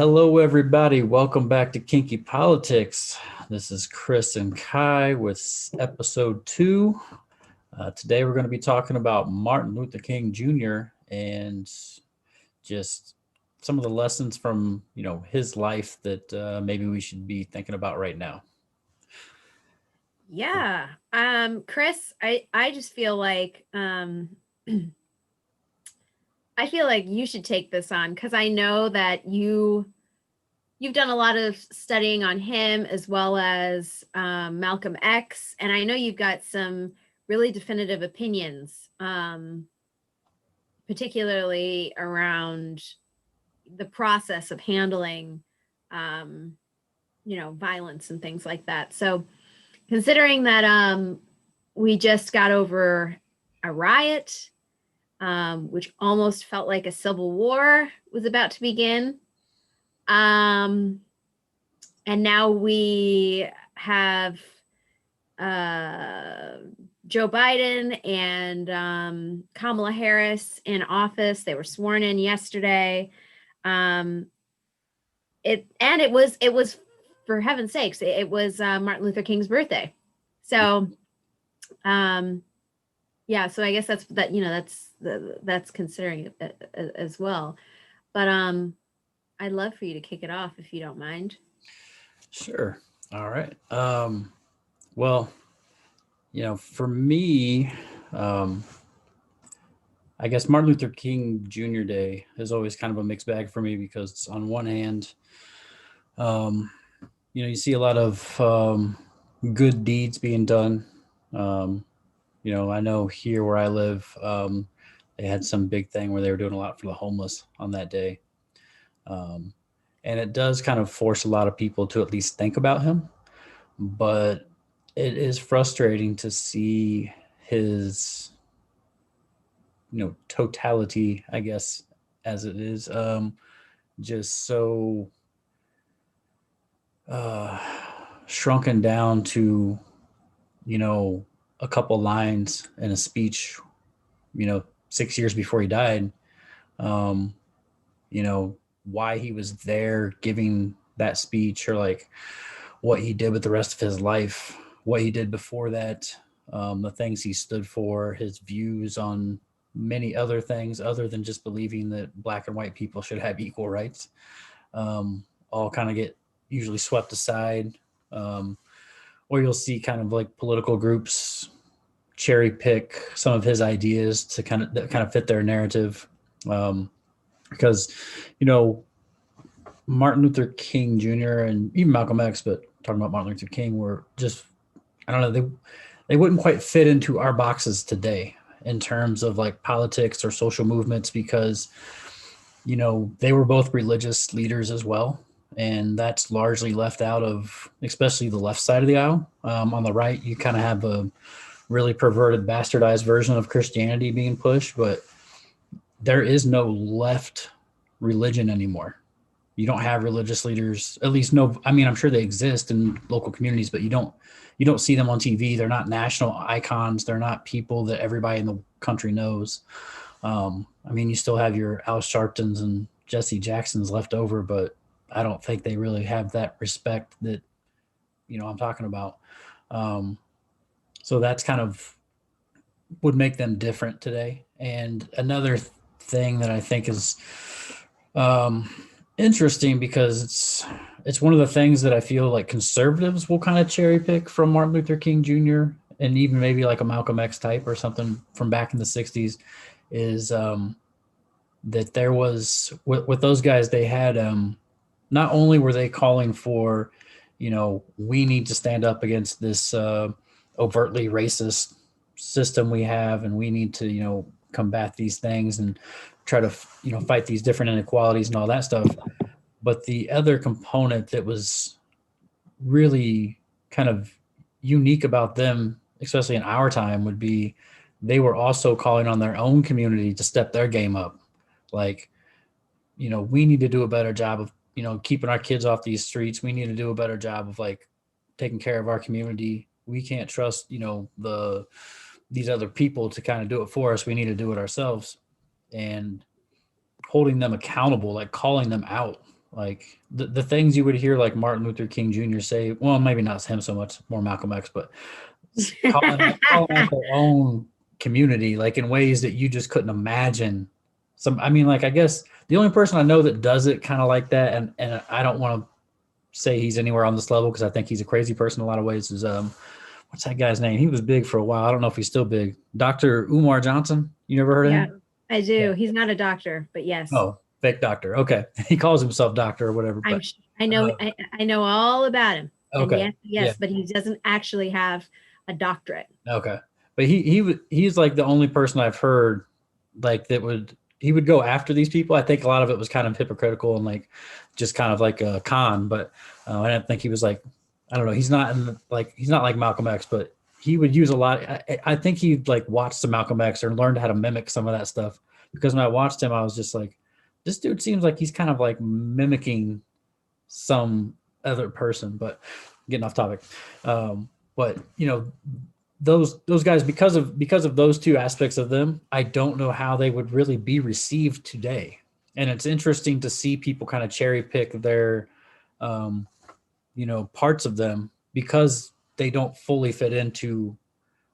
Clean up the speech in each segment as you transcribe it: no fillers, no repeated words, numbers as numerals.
Hello, everybody. Welcome back to Kinky Politics. This is Chris and Kai with episode 2. Today, we're going to be talking about Martin Luther King Jr. and just some of the lessons from his life that maybe we should be thinking about right now. Yeah. Chris, I just feel like I feel like you should take this on because I know that you've done a lot of studying on him as well as Malcolm X, and I know you've got some really definitive opinions, particularly around the process of handling, um, violence and things like that. So, considering that we just got over a riot, which almost felt like a civil war was about to begin. And now we have Joe Biden and Kamala Harris in office. They were sworn in yesterday. It was for heaven's sakes, it was Martin Luther King's birthday. So, yeah. So I guess that's considering it as well. But I'd love for you to kick it off if you don't mind. Sure. All right. Well, for me, I guess Martin Luther King Jr. Day is always kind of a mixed bag for me because on one hand, you see a lot of good deeds being done. I know here where I live, they had some big thing where they were doing a lot for the homeless on that day. And it does kind of force a lot of people to at least think about him. But it is frustrating to see his, totality, I guess, as it is, just so shrunken down to, a couple lines in a speech, 6 years before he died. Um, why he was there giving that speech, or like what he did with the rest of his life, what he did before that, the things he stood for, his views on many other things other than just believing that black and white people should have equal rights, all kind of get usually swept aside. Or you'll see kind of like political groups cherry pick some of his ideas to kind of fit their narrative. Because Martin Luther King Jr. and even Malcolm X, but talking about Martin Luther King, were just, I don't know, they wouldn't quite fit into our boxes today in terms of like politics or social movements because they were both religious leaders as well, and that's largely left out of especially the left side of the aisle. On the right, you kind of have a really perverted, bastardized version of Christianity being pushed, but there is no left religion anymore. You don't have religious leaders, at least no. I mean, I'm sure they exist in local communities, but you don't see them on TV. They're not national icons. They're not people that everybody in the country knows. I mean, you still have your Al Sharptons and Jesse Jacksons left over, but I don't think they really have that respect that I'm talking about. So that's kind of would make them different today. And another thing that I think is interesting because it's one of the things that I feel like conservatives will kind of cherry pick from Martin Luther King Jr. and even maybe like a Malcolm X type or something from back in the 60s is that there was with those guys, they had not only were they calling for, we need to stand up against this overtly racist system we have, and we need to, combat these things and try to, fight these different inequalities and all that stuff. But the other component that was really kind of unique about them, especially in our time, would be they were also calling on their own community to step their game up. Like, we need to do a better job of, keeping our kids off these streets. We need to do a better job of like taking care of our community. We can't trust, these other people to kind of do it for us. We need to do it ourselves. And holding them accountable, like calling them out, Like the things you would hear like Martin Luther King Jr. say, well, maybe not him so much, more Malcolm X, but calling out their own community, like in ways that you just couldn't imagine. I mean, like, I guess the only person I know that does it kind of like that, and I don't want to say he's anywhere on this level because I think he's a crazy person in a lot of ways, is what's that guy's name? He was big for a while. I don't know if he's still big. Dr. Umar Johnson. You never heard of Yeah, him? I Yeah. do. He's not a doctor, but yes, Oh, fake doctor. Okay. He calls himself doctor or whatever, but I know, uh, I know all about him. And okay. yes, Yeah. yes, but he doesn't actually have a doctorate. Okay. But he's like the only person I've heard like that would he would go after these people. I think a lot of it was kind of hypocritical and like just kind of like a con, but I didn't think he was like I don't know. He's not like Malcolm X, but he would use a lot. I think he like watched some Malcolm X or learned how to mimic some of that stuff because when I watched him, I was just like, this dude seems like he's kind of like mimicking some other person. But getting off topic, but those guys because of those two aspects of them, I don't know how they would really be received today. And it's interesting to see people kind of cherry pick their um, parts of them because they don't fully fit into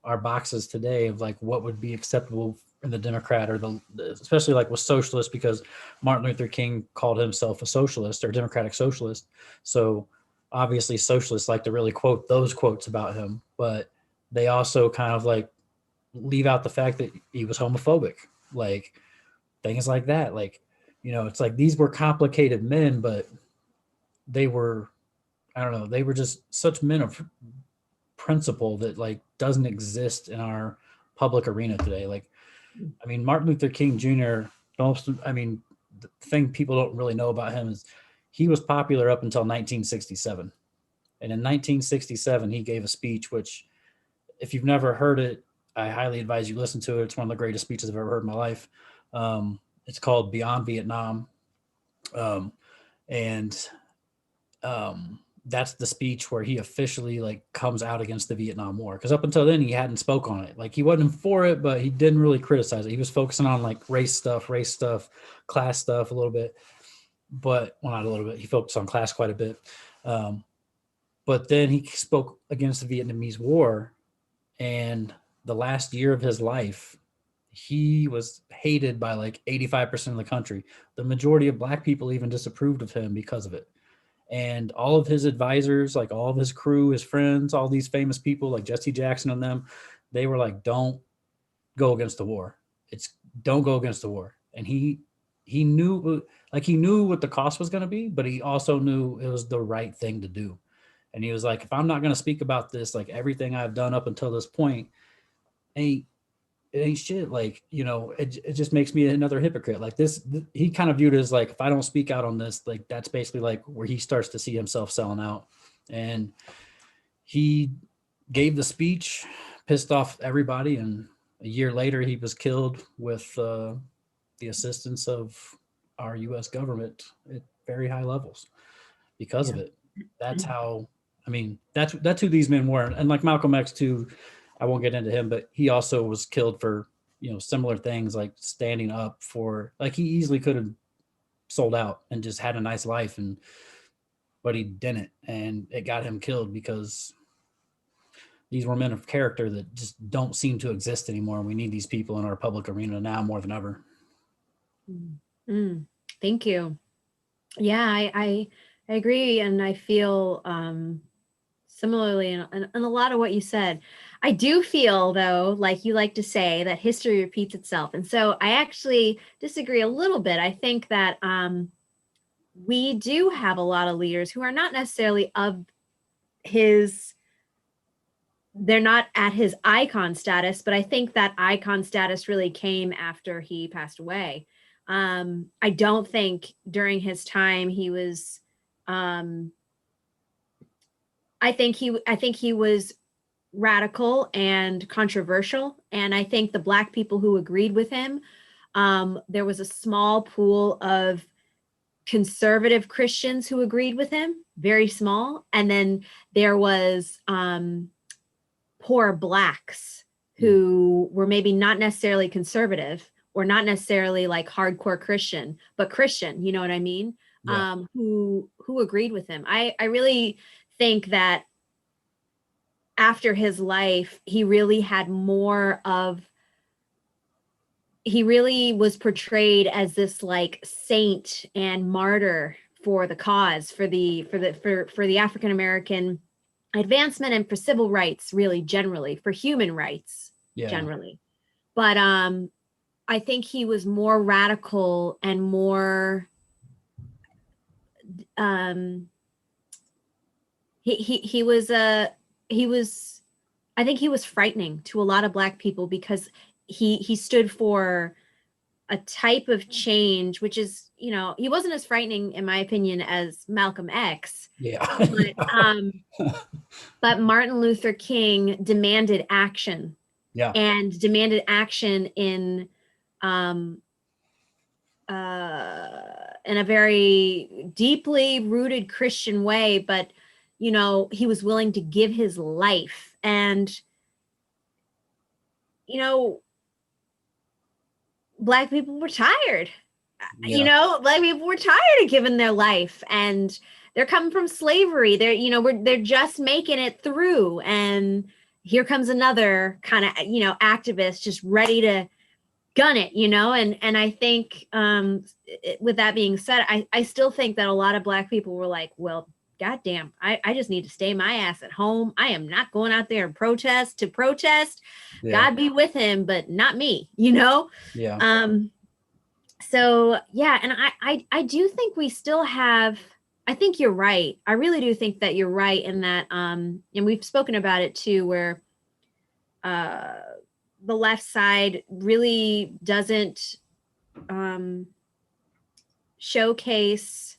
our boxes today of like what would be acceptable in the Democrat or especially like with socialists because Martin Luther King called himself a socialist or democratic socialist. So obviously socialists like to really quote those quotes about him, but they also kind of like leave out the fact that he was homophobic, like things like that. Like, it's like these were complicated men, but they were, I don't know, they were just such men of principle that like doesn't exist in our public arena today. Like, I mean, Martin Luther King Jr. I mean, the thing people don't really know about him is he was popular up until 1967. And in 1967, he gave a speech, which, if you've never heard it, I highly advise you listen to it. It's one of the greatest speeches I've ever heard in my life. It's called Beyond Vietnam. Um, and that's the speech where he officially like comes out against the Vietnam War. Because up until then, he hadn't spoke on it. Like he wasn't for it, but he didn't really criticize it. He was focusing on like race stuff, class stuff a little bit. But well, not a little bit. He focused on class quite a bit. Um, but then he spoke against the Vietnamese War, and the last year of his life, he was hated by like 85% of the country. The majority of black people even disapproved of him because of it. And all of his advisors, like all of his crew, his friends, all these famous people like Jesse Jackson and them, they were like, don't go against the war. It's don't go against the war. And he knew what the cost was going to be, but he also knew it was the right thing to do. And he was like, if I'm not going to speak about this, like everything I've done up until this point ain't it ain't shit. Like, it just makes me another hypocrite. Like he kind of viewed it as like, if I don't speak out on this, like that's basically like where he starts to see himself selling out. And he gave the speech, pissed off everybody. And a year later, he was killed with the assistance of our U.S. government at very high levels because of Yeah. it. That's how, I mean, that's who these men were. And like Malcolm X too, I won't get into him, but he also was killed for, similar things like standing up for, like he easily could have sold out and just had a nice life but he didn't. And it got him killed because these were men of character that just don't seem to exist anymore. And we need these people in our public arena now more than ever. Mm, thank you. Yeah, I agree, and I feel similarly in a lot of what you said. I do feel though, like you like to say, that history repeats itself, and so I actually disagree a little bit. I think that we do have a lot of leaders who are not necessarily of his. They're not at his icon status, but I think that icon status really came after he passed away. I don't think during his time he was. I think he was radical and controversial, and I think the Black people who agreed with him. There was a small pool of conservative Christians who agreed with him, very small, and then there was poor Blacks who were maybe not necessarily conservative or not necessarily like hardcore Christian, but Christian, you know what I mean? Yeah. who agreed with him. I really think that after his life, he really had more of, he really was portrayed as this like saint and martyr for the cause, for the African American advancement and for civil rights, really generally, for human rights Yeah. generally. But I think he was more radical and more um he was he was, I think he was frightening to a lot of Black people because he stood for a type of change, which is, you know, he wasn't as frightening in my opinion as Malcolm X, Yeah. but Martin Luther King demanded action, Yeah. and demanded action um in a very deeply rooted Christian way, but you know, he was willing to give his life. And you know, Black people were tired. You Yeah. know, Black people were tired of giving their life, and they're coming from slavery. They're, you know, they're just making it through, and here comes another kind of, you know, activist just ready to gun it, you know. And I think with that being said, I still think that a lot of Black people were like, well, goddamn, I just need to stay my ass at home. I am not going out there and protest to protest. Yeah. God be with him, but not me, you know. Yeah. So yeah, and I do think we still have, I think you're right. I really do think that you're right in that and we've spoken about it too, where uh the left side really doesn't um showcase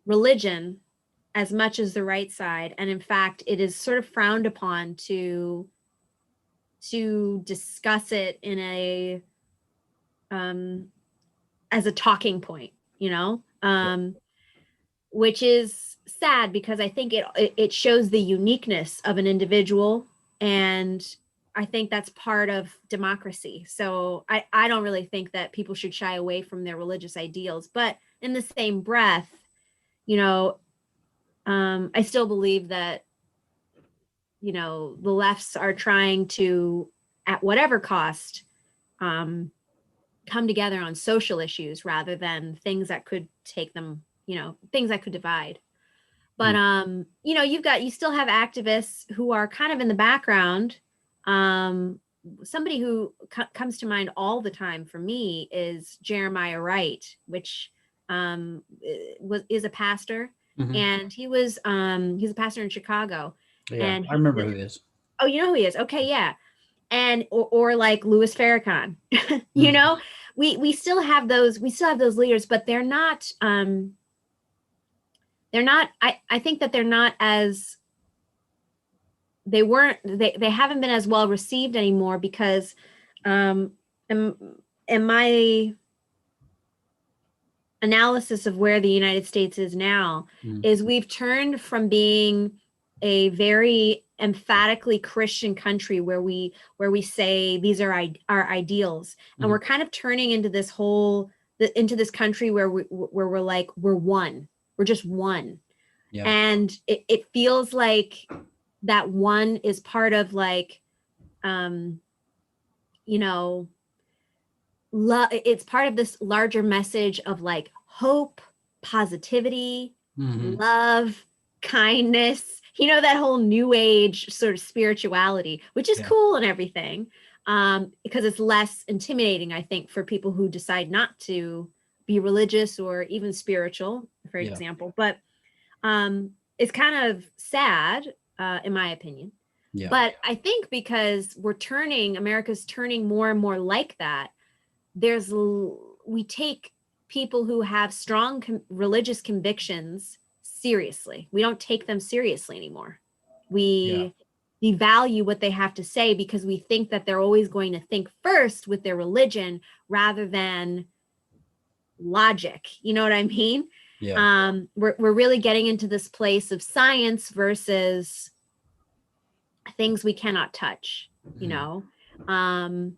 religion as much as the right side, and in fact it is sort of frowned upon to discuss it in a um as a talking point, you know, which is sad because I think it shows the uniqueness of an individual, and I think that's part of democracy. So I don't really think that people should shy away from their religious ideals, but in the same breath, you know, I still believe that, you know, the lefts are trying to, at whatever cost, um, come together on social issues rather than things that could take them, you know, things that could divide. But Mm. you know, you still have activists who are kind of in the background. Somebody who comes to mind all the time for me is Jeremiah Wright, which is a pastor, Mhm. and he's a pastor in Chicago, Yeah. and I remember who he is. oh, you know who he is? Okay, yeah. And or like Louis Farrakhan. You Mm. know, we still have those, leaders, but they're not, I think that they're not as, they haven't been as well received anymore because um in, in my analysis of where the United States is now, Mm. is we've turned from being a very emphatically Christian country where we say these are our ideals, and Mhm. we're kind of turning into this whole into this country where we're like, we're one, we're just one. Yeah. And it feels like that one is part of like um you know, it's part of this larger message of like hope, positivity, Mhm. love, kindness, you know, that whole new age sort of spirituality, which is Yeah. cool and everything, because it's less intimidating, I think, for people who decide not to be religious or even spiritual, for Yeah. example. But it's kind of sad, in my opinion. Yeah. But I think because America's turning more and more like that, we take people who have strong religious convictions seriously. We don't take them seriously anymore. Yeah. We devalue what they have to say because we think that they're always going to think first with their religion rather than logic. You know what I mean? Yeah. We're really getting into this place of science versus things we cannot touch, you Mhm. know? Um,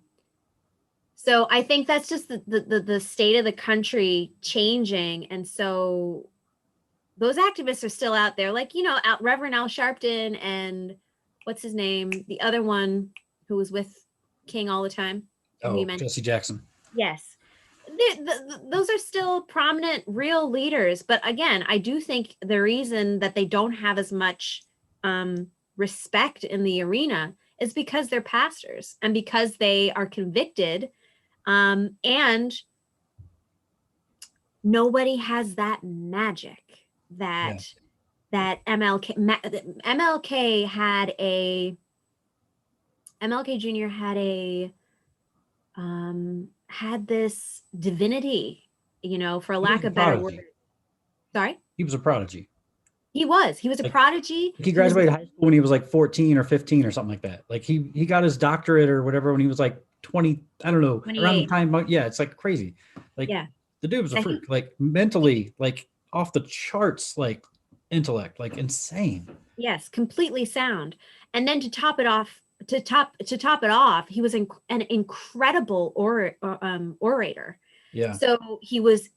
So I think that's just the state of the country changing. And so those activists are still out there, like, Reverend Al Sharpton and what's his name? The other one who was with King all the time, who you Oh, mentioned. Jesse Jackson. Yes. Those are still prominent, real leaders. But again, I do think the reason that they don't have as much respect in the arena is because they're pastors and because they are convicted. And nobody has that magic Yeah. that MLK had a MLK Jr. Had this divinity, for a He was lack a of better word. prodigy. Sorry? He was a prodigy. He was a Like prodigy. he He was graduated high school when he was like 14 or 15 or something like that. Like he got his doctorate or whatever when he was like 20, I don't know, around the 28. time. Yeah, it's like crazy. Like Yeah. the dude was a So freak, like mentally, like off the charts, like intellect, like insane. yes, completely sound. And then to top it off, he was an incredible orator. Yeah. So he was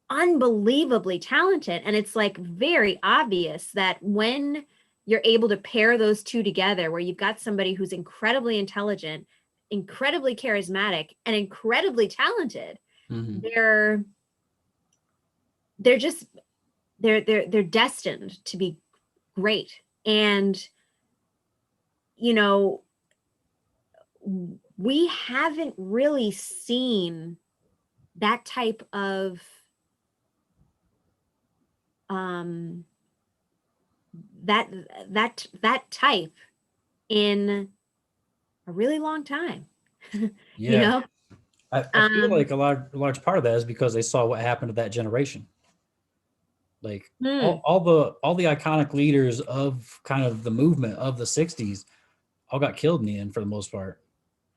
unbelievably talented. And it's like very obvious that when you're able to pair those two together, where you've got somebody who's incredibly intelligent, incredibly charismatic, and incredibly talented, Mm-hmm. they're just they're destined to be great. And you know, we haven't really seen that type of um that that type in a really long time. you Yeah. know I feel um like a large part of that is because they saw what happened to that generation. Like hmm, all the iconic leaders of kind of the movement of the 60s all got killed in the end for the most part.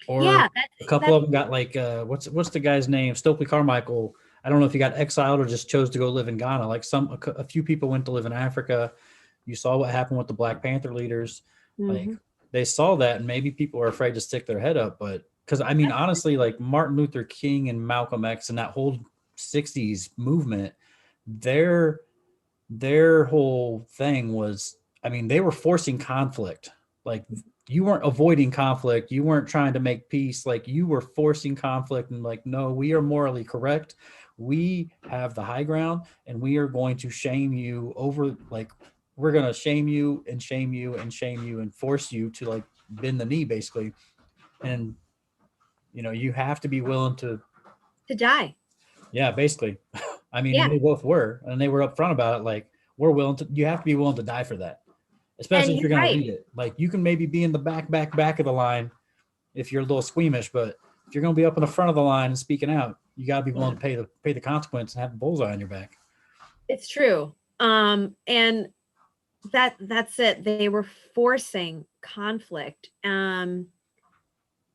Or yeah, a couple that's of them got like what's the guy's name? Stokely Carmichael. I don't know if he got exiled or just chose to go live in Ghana. Like a few people went to live in Africa. You saw what happened with the Black Panther leaders. Like mhm. they saw that, and maybe people are afraid to stick their head up. But because I mean, honestly, like Martin Luther King and Malcolm X and that whole '60s movement, their their whole thing was, I mean, they were forcing conflict. Like you weren't avoiding conflict, you weren't trying to make peace, like you were forcing conflict and like, no, we are morally correct. We have the high ground and we are going to shame you over, like we're going to shame you and shame you and shame you and force you to like bend the knee basically. And you have to be willing to, To die. yeah, basically. I mean, and Yeah. they both were, and they were upfront about it. Like, we're willing to. You have to be willing to die for that, And especially if you're you're going to right. lead it. Like, you can maybe be in the back of the line if you're a little squeamish, but if you're going to be up in the front of the line and speaking out, you got to be willing to pay the consequence and have the bullseye on your back. It's true. And that's it. They were forcing conflict. And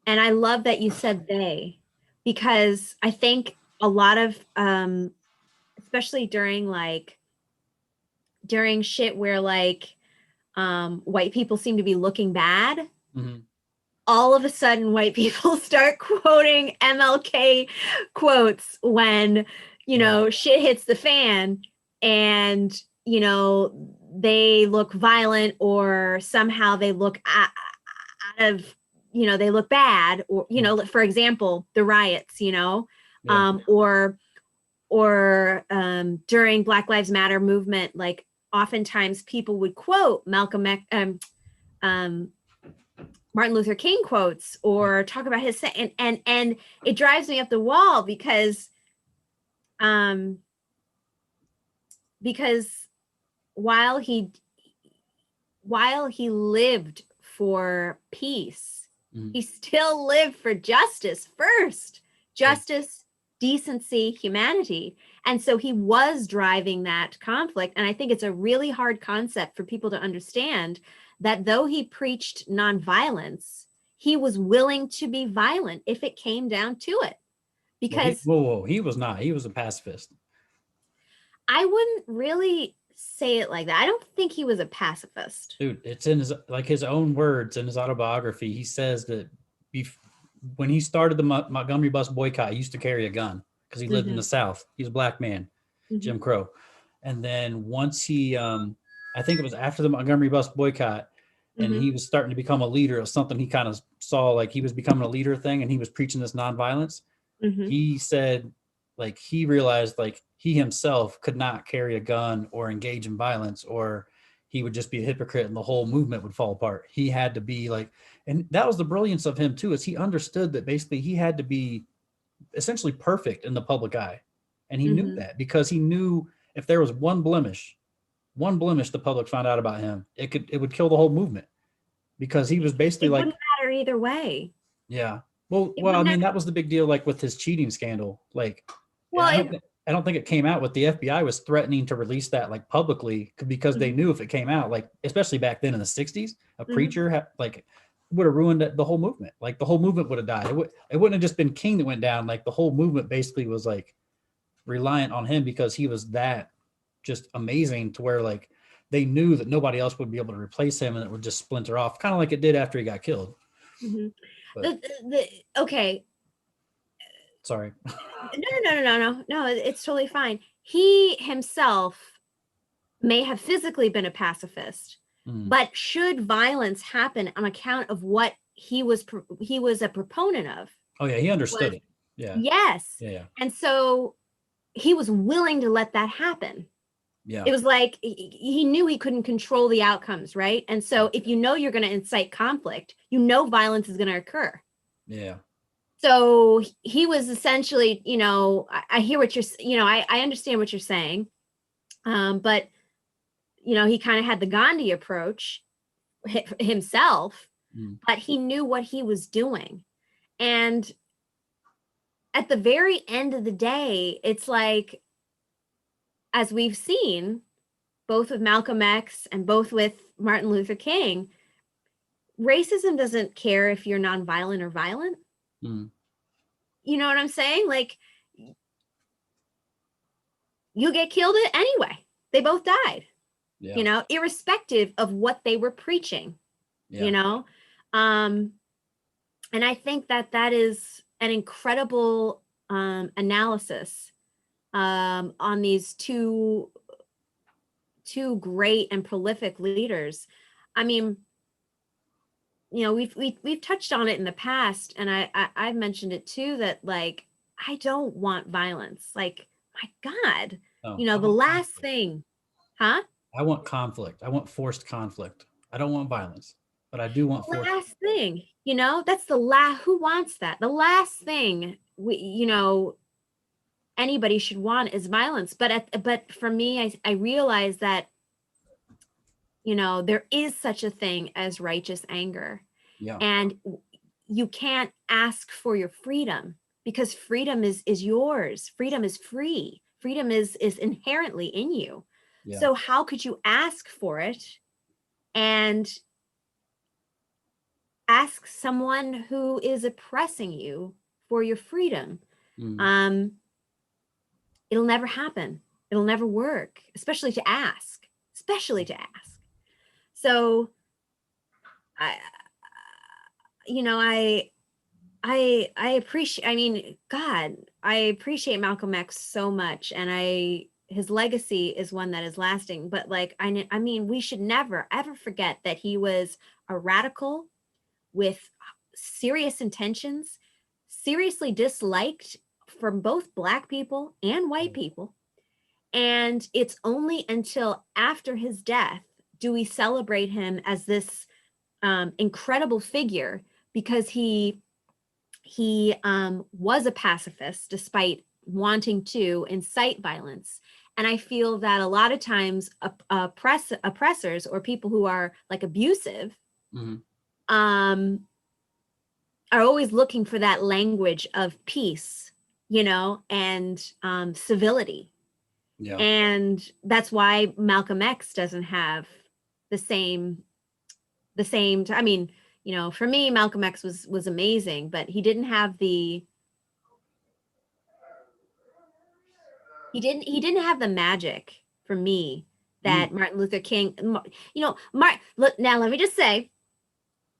I love that you said they, because I think a lot of especially during shit where white people seem to be looking bad, Mm-hmm. all of a sudden white people start quoting MLK quotes when Yeah. shit hits the fan, and they look violent, or somehow they look out of they look bad, or for example, the riots, Yeah. or during Black Lives Matter movement, like oftentimes people would quote um, Martin Luther King quotes, or talk about his, and it drives me up the wall um because while he while he lived for peace, Mm-hmm. he still lived for justice first. Yeah. Justice, decency, humanity. And so he was driving that conflict. And I think it's a really hard concept for people to understand, that though he preached nonviolence, he was willing to be violent if it came down to it. Well, Because he was not. He was a pacifist. I wouldn't really say it like that. I don't think he was a pacifist. Dude, it's in his own words in his autobiography. He says that when he started the Montgomery bus boycott, he used to carry a gun because he lived in the Mhm. South. He was a black man, Jim Mhm. Crow. And then once he, I think it was after the Montgomery bus boycott, and Mhm. he was starting to become a leader of something he kind of saw like he was becoming a leader thing, and he was preaching this nonviolence. Mhm. He said, like, he realized like he himself could not carry a gun or engage in violence, or he would just be a hypocrite and the whole movement would fall apart. He had to be like, and that was the brilliance of him too, is he understood that basically he had to be essentially perfect in the public eye. And he knew Mhm. that because he knew if there was one blemish the public found out about him, it would kill the whole movement because he was basically It like, wouldn't matter either way. yeah. Well, It I wouldn't. mean, that was the big deal, like with his cheating scandal. Like, and Well, I don't think it came out. What the FBI was threatening to release that like publicly because they Mhm. knew if it came out, like especially back then in the '60s, a Mhm. preacher like would have ruined the whole movement. Like the whole movement would have died. It wouldn't have just been King that went down. Like the whole movement basically was like reliant on him because he was that just amazing to where like they knew that nobody else would be able to replace him and it would just splinter off, kind of like it did after he got killed. Mhm. But Okay. sorry. No. It's totally fine. He himself may have physically been a pacifist, Mm. but should violence happen on account of what he was a proponent of Oh yeah, he was understood it. Yeah, yes, yeah, yeah, and so he was willing to let that happen. yeah, It was like he knew he couldn't control the outcomes, right? And so if you know you're going to incite conflict, you know violence is going to occur. yeah, So he was essentially, I hear what I understand what you're saying, but he kind of had the Gandhi approach himself, mm. but he knew what he was doing. And at the very end of the day, it's like, as we've seen, both with Malcolm X and both with Martin Luther King, racism doesn't care if you're nonviolent or violent. Mm. You know what I'm saying? Like, you get killed anyway. They both died, Yeah, irrespective of what they were preaching, you yeah, know? Um, and I think that is an incredible analysis on these two great and prolific leaders. I mean, we've touched on it in the past, and I've mentioned it too, that like I don't want violence. Like, my God, no, I the want last conflict. thing, huh? I want conflict. I want forced conflict. I don't want violence, but I do want forced. Last thing, that's the last. Who wants that? The last thing anybody should want is violence. But for me, I realize that there is such a thing as righteous anger, Yeah, and you can't ask for your freedom, because freedom is yours. Freedom is free. Freedom is inherently in you. yeah, So how could you ask for it and ask someone who is oppressing you for your freedom? mm. um it'll never happen. It'll never work, especially to ask. So I you know I appreciate, I mean, God, I appreciate Malcolm X so much, and his legacy is one that is lasting. But like, I mean, we should never ever forget that he was a radical with serious intentions, seriously disliked from both Black people and white people. And it's only until after his death do we celebrate him as this incredible figure, because he was a pacifist despite wanting to incite violence. And I feel that a lot of times oppressors, or people who are like abusive, Hmm. um, are always looking for that language of peace, and civility. Yeah, And that's why Malcolm X doesn't have the same I mean, for me, Malcolm X was amazing, but he didn't have the magic for me mm. that Martin Luther King. Look, now let me just say,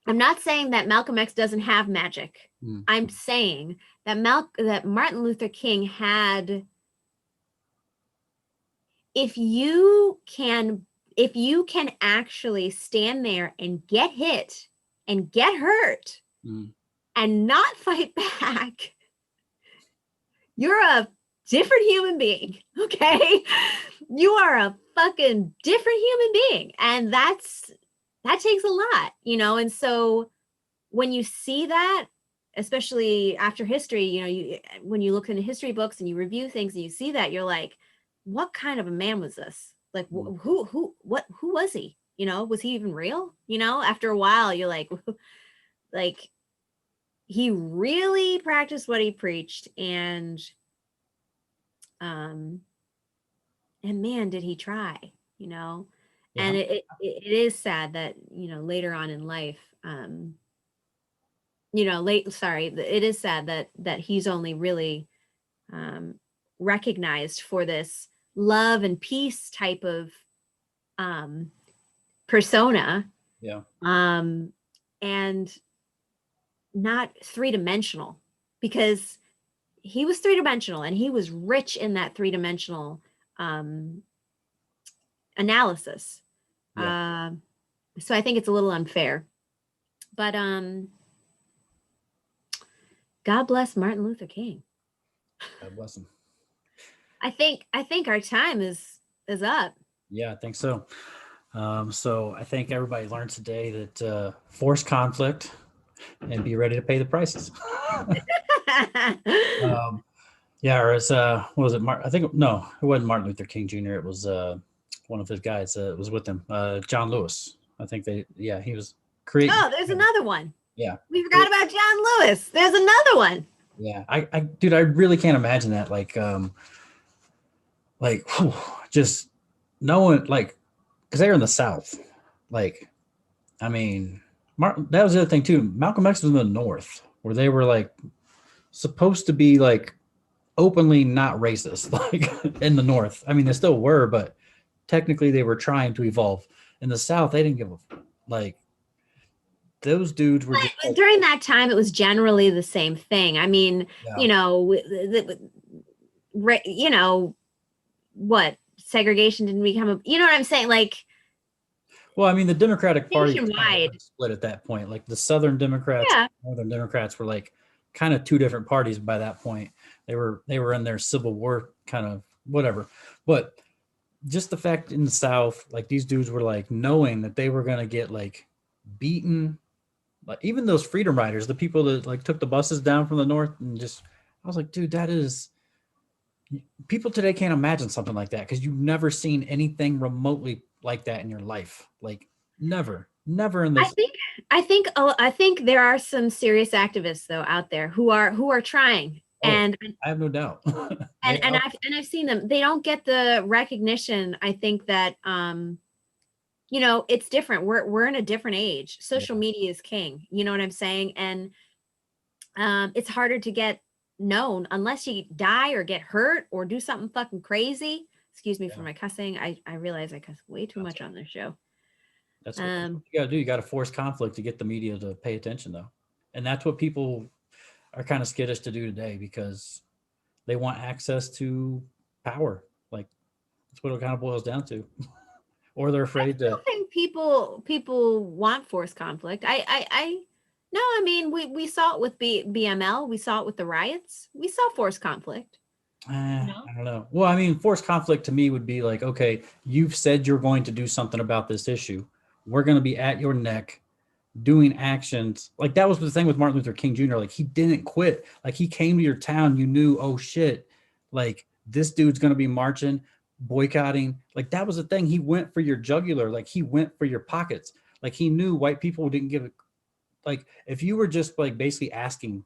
I'm not saying that Malcolm X doesn't have magic. Mm. I'm saying that that Martin Luther King had, if you can if you can actually stand there and get hit and get hurt Mm. and not fight back, you're a different human being, okay? You are a fucking different human being. And that takes a lot, And so when you see that, especially after history, when you look into history books and you review things and you see that, you're like, what kind of a man was this? Like, Mm. who was he? Was he even real? After a while, you're like, he really practiced what he preached, um, and man, did he try, you know? Yeah. And it is sad that, later on in life, it is sad that he's only really um, recognized for this love and peace type of um, persona, Yeah. um, and not three-dimensional, because he was three-dimensional and he was rich in that three-dimensional um, analysis. Yeah. So I think it's a little unfair, but God bless Martin Luther King. God bless him. I think our time is up. Yeah, I think so. So I think everybody learned today that force conflict and be ready to pay the prices. um, yeah, or it's what was it? I think no, it wasn't Martin Luther King Jr. It was one of his guys. Was with him, John Lewis. I think yeah, he was creating. Oh, there's another one. Yeah, We forgot about John Lewis. There's another one. yeah. Dude, I really can't imagine that. Whew, just knowing, like, because they're in the South. Like, I mean, Martin. That was the other thing too. Malcolm X was in the North, where they were like supposed to be like openly not racist, like in the North. I mean, they still were, but technically they were trying to evolve. In the South, they didn't give a like. Those dudes were just But like, during that time, it was generally the same thing. I mean, yeah. What segregation didn't become a, you know what I'm saying? Like, Well, I mean, the Democratic Party was kind of nationwide. split at that point. Like the Southern Democrats, Yeah. Northern Democrats were like kind of two different parties by that point. They were in their Civil War kind of whatever. But just the fact in the South, like these dudes were like knowing that they were gonna get like beaten. Like even those freedom riders, the people that like took the buses down from the north and just, I was like, dude, that is, people today can't imagine something like that because you've never seen anything remotely like that in your life. Like never in I this. think I think there are some serious activists though out there who are trying, Oh, and I have no doubt. and They and are. I've seen them. They don't get the recognition. I think that it's different. We're in a different age. Social Yeah, media is king. You know what I'm saying? And it's harder to get known unless you die or get hurt or do something fucking crazy. Excuse me for yeah. my cussing. I realize I cuss way too That's much on this show. what you gotta do. You gotta force conflict to get the media to pay attention though. And that's what people are kind of skittish to do today because they want access to power. Like that's what it kind of boils down to. Or they're I afraid to. don't think people want forced conflict. I no, I mean we saw it with BML, we saw it with the riots. We saw forced conflict. I don't know. Well, I mean, forced conflict to me would be like, okay, you've said you're going to do something about this issue. We're going to be at your neck doing actions. Like that was the thing with Martin Luther King Jr. Like he didn't quit. Like he came to your town, you knew, oh shit, like this dude's going to be marching, boycotting. Like that was the thing. He went for your jugular. Like he went for your pockets. Like he knew white people didn't give a, like if you were just like basically asking,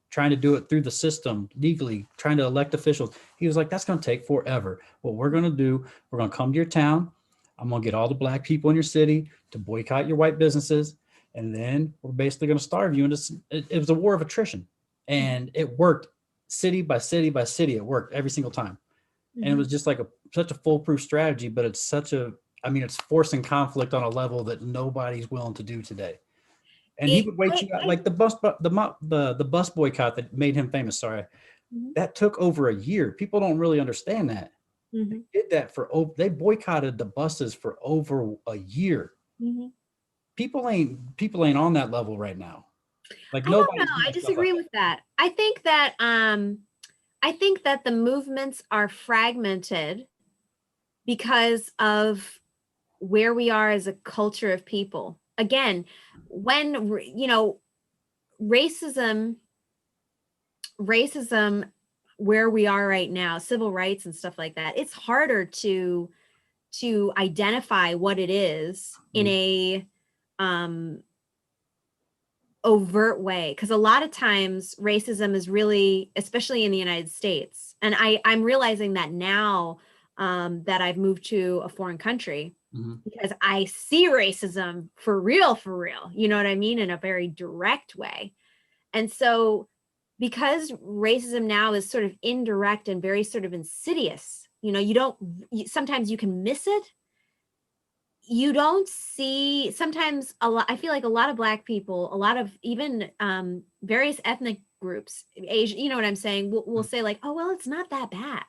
trying to do it through the system legally, trying to elect officials, he was like, that's going to take forever. What we're going to do, we're going to come to your town. I'm going to get all the black people in your city to boycott your white businesses. And then we're basically going to starve you. And it was a war of attrition. And it worked city by city by city. It worked every single time. And it was just like such a foolproof strategy, but it's such a, I mean, it's forcing conflict on a level that nobody's willing to do today. And he would wait you out, like the bus boycott that made him famous. Sorry, Mhm, that took over a year. People don't really understand that. They mhm, did that for they boycotted the buses for over a year. mhm. People ain't on that level right now. Like I don't know. nobody's I doing stuff like disagree with that. I think that the movements are fragmented because of where we are as a culture of people. Again, when racism racism where we are right now, civil rights and stuff like that, it's harder to identify what it is that. in a um overt way, because a lot of times racism is really, especially in the United States, and I'm realizing that now, that I've moved to a foreign country, Mhm. because I see racism for real, you know what I mean, in a very direct way. And so, because racism now is sort of indirect and very sort of insidious, you don't, sometimes you can miss it. You don't see, sometimes a lot, I feel like a lot of black people, a lot of even various ethnic groups, Asian, you know what I'm saying, will Mhm. say like, oh well, it's not that bad.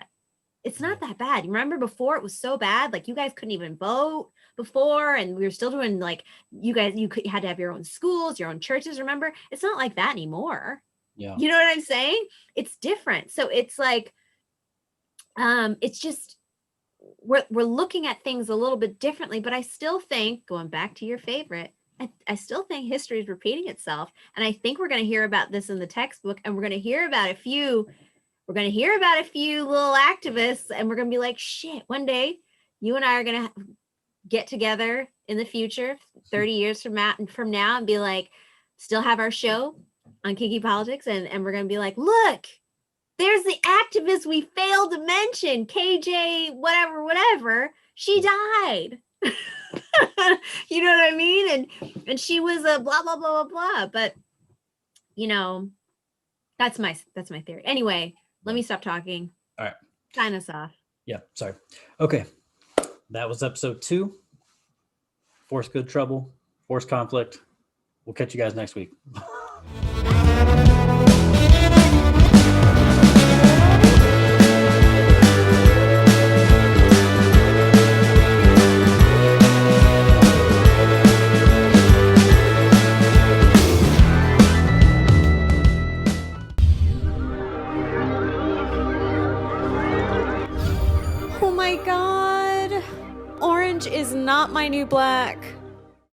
It's Yeah. not that bad. You remember before it was so bad, like you guys couldn't even vote before, and we were still doing like, you had to have your own schools, your own churches. Remember, it's not like that anymore. Yeah. You know what I'm saying? It's different. So it's like, it's just, we're looking at things a little bit differently, but I still think, going back to your favorite, I still think history is repeating itself. And I think we're going to hear about this in the textbook, and we're going to hear about a few little activists, and we're going to be like, shit, one day you and I are going to get together in the future, 30 years from now, and be like, still have our show on Kiki Politics, and we're going to be like, look, there's the activist we failed to mention, KJ, whatever, whatever. She died. You know what I mean? And she was a blah blah blah blah blah. But you know, that's my theory. Anyway, let Yeah. me stop talking. All right. Sign us off. Yeah. Sorry. Okay. That was episode 2. Force good trouble. Force conflict. We'll catch you guys next week. Oh my god. Orange is not my new black.